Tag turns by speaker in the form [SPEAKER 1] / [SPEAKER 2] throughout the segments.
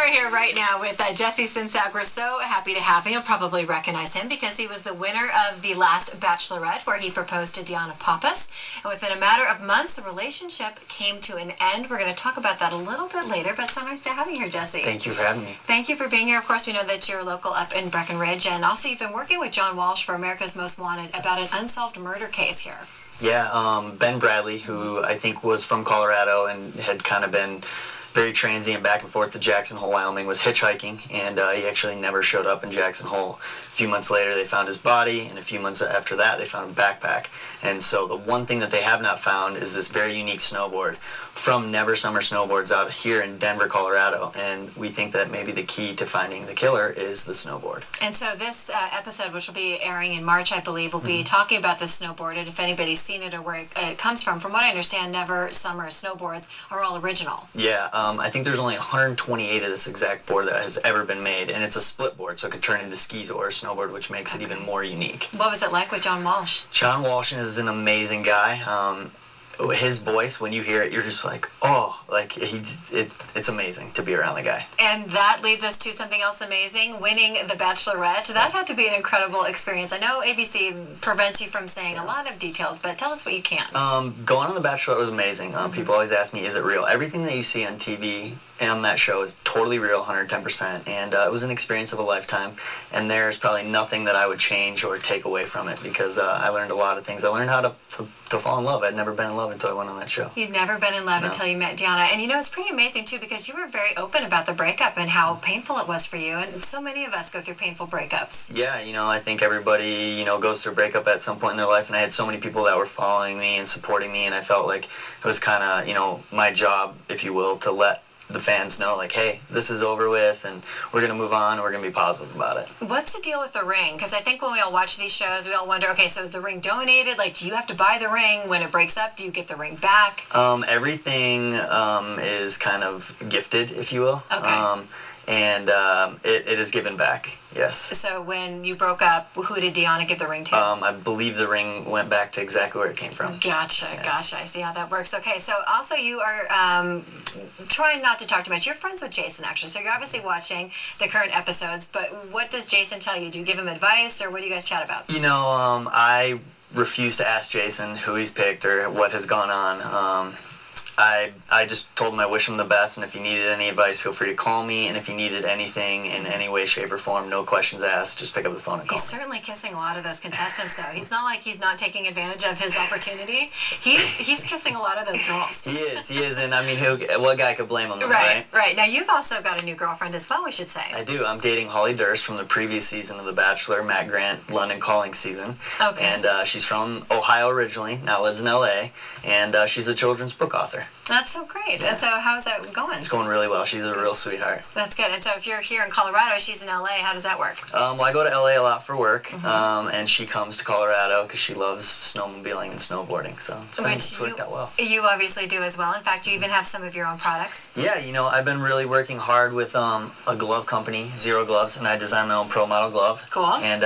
[SPEAKER 1] are here right now with Jesse Sinsack. We're so happy to have him. You'll probably recognize him because he was the winner of the last Bachelorette, where he proposed to Deanna Pappas. And within a matter of months, the relationship came to an end. We're going to talk about that a little bit later, but so nice to have you here, Jesse.
[SPEAKER 2] Thank you for having me.
[SPEAKER 1] Thank you for being here. Of course, we know that you're local up in Breckenridge, and also you've been working with John Walsh for America's Most Wanted about an unsolved murder case here.
[SPEAKER 2] Yeah, Ben Bradley, who I think was from Colorado and had kind of been very transient back and forth to Jackson Hole, Wyoming, was hitchhiking, and he actually never showed up in Jackson Hole. A few months later, they found his body, and a few months after that, they found a backpack. And so the one thing that they have not found is this very unique snowboard from Never Summer Snowboards out here in Denver, Colorado. And we think that maybe the key to finding the killer is the snowboard.
[SPEAKER 1] And so this episode, which will be airing in March, I believe, will be talking about the snowboard, and if anybody's seen it or where it comes from what I understand, Never Summer Snowboards are all original.
[SPEAKER 2] Yeah, I think there's only 128 of this exact board that has ever been made, and it's a split board, so it could turn into skis or a snowboard, which makes it even more unique.
[SPEAKER 1] What was it like with John Walsh?
[SPEAKER 2] John Walsh is an amazing guy. His voice, when you hear it, you're just like, oh, like it's amazing to be around the guy.
[SPEAKER 1] And that leads us to something else amazing, winning the Bachelorette. That had to be an incredible experience. I know ABC prevents you from saying a lot of details, but tell us what you can.
[SPEAKER 2] Going on the Bachelorette was amazing. People always ask me, is it real? Everything that you see on TV and that show is totally real, 110%, and it was an experience of a lifetime, and there's probably nothing that I would change or take away from it, because I learned a lot of things. I learned how to fall in love. I'd never been in love until I went on that show.
[SPEAKER 1] You'd never been in love until you met Deanna. And you know, it's pretty amazing too, because you were very open about the breakup and how painful it was for you, and so many of us go through painful breakups.
[SPEAKER 2] Yeah, you know, I think everybody, you know, goes through a breakup at some point in their life, and I had so many people that were following me and supporting me, and I felt like it was kind of, you know, my job, if you will, to let the fans know, like, hey, this is over with, and we're going to move on, and we're going to be positive about it.
[SPEAKER 1] What's the deal with the ring? Because I think when we all watch these shows, we all wonder, okay, so is the ring donated? Like, do you have to buy the ring? When it breaks up, do you get the ring back?
[SPEAKER 2] Everything is kind of gifted, if you will.
[SPEAKER 1] Okay.
[SPEAKER 2] And it is given back, yes.
[SPEAKER 1] So when you broke up, who did Deanna give the ring to?
[SPEAKER 2] I believe the ring went back to exactly where it came from.
[SPEAKER 1] Gotcha, gotcha. I see how that works. Okay, so also you are trying not to talk too much. You're friends with Jason, actually, so you're obviously watching the current episodes, but what does Jason tell you? Do you give him advice, or what do you guys chat about?
[SPEAKER 2] You know, I refuse to ask Jason who he's picked or what has gone on. I just told him I wish him the best, and if he needed any advice, feel free to call me, and if he needed anything in any way, shape, or form, no questions asked, just pick up the phone and call me.
[SPEAKER 1] He's certainly kissing a lot of those contestants, though. It's not like he's not taking advantage of his opportunity. He's kissing a lot of those girls.
[SPEAKER 2] He is, and I mean, what guy could blame him, right?
[SPEAKER 1] Right. Now, you've also got a new girlfriend as well, we should say.
[SPEAKER 2] I do. I'm dating Holly Durst from the previous season of The Bachelor, Matt Grant, London Calling season.
[SPEAKER 1] Okay.
[SPEAKER 2] And she's from Ohio originally, now lives in L.A., and she's a children's book author.
[SPEAKER 1] That's so great. Yeah. And so how's that going?
[SPEAKER 2] It's going really well. She's a real sweetheart.
[SPEAKER 1] That's good. And so if you're here in Colorado, she's in LA, how does that work?
[SPEAKER 2] Well, I go to LA a lot for work, and she comes to Colorado because she loves snowmobiling and snowboarding, so it's worked out well.
[SPEAKER 1] You obviously do as well. In fact, you even have some of your own products.
[SPEAKER 2] Yeah, you know, I've been really working hard with a glove company, Zero Gloves, and I designed my own pro model glove.
[SPEAKER 1] Cool.
[SPEAKER 2] And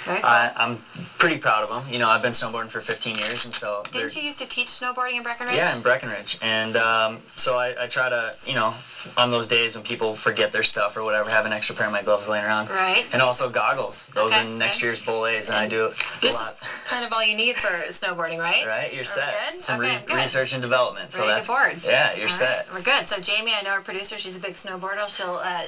[SPEAKER 1] very cool.
[SPEAKER 2] I'm pretty proud of them. You know, I've been snowboarding for 15 years, and so...
[SPEAKER 1] Didn't you used to teach snowboarding in Breckenridge?
[SPEAKER 2] Yeah, in Breckenridge. And so I try to, you know, on those days when people forget their stuff or whatever, have an extra pair of my gloves laying around.
[SPEAKER 1] Right.
[SPEAKER 2] And also goggles. Those are next year's bullets, and I do a lot.
[SPEAKER 1] This is kind of all you need for snowboarding, right?
[SPEAKER 2] Right, you're set.
[SPEAKER 1] Good?
[SPEAKER 2] Some
[SPEAKER 1] good.
[SPEAKER 2] research and development. So
[SPEAKER 1] that's board.
[SPEAKER 2] Yeah, you're set.
[SPEAKER 1] We're good. So Jamie, I know our producer, she's a big snowboarder.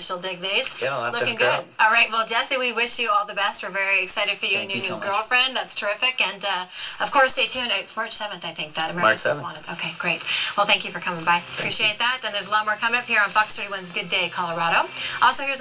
[SPEAKER 1] She'll dig these.
[SPEAKER 2] Yeah,
[SPEAKER 1] looking good. All right, well, Jesse, we wish you all the best. We're very excited for you and your new girlfriend. That's terrific. And of course, stay tuned. It's March 7th, I think, that America's Most Wanted. Okay, great. Well, thank you for coming by. Appreciate that. And there's a lot more coming up here on Fox 31's Good Day, Colorado. Also, here's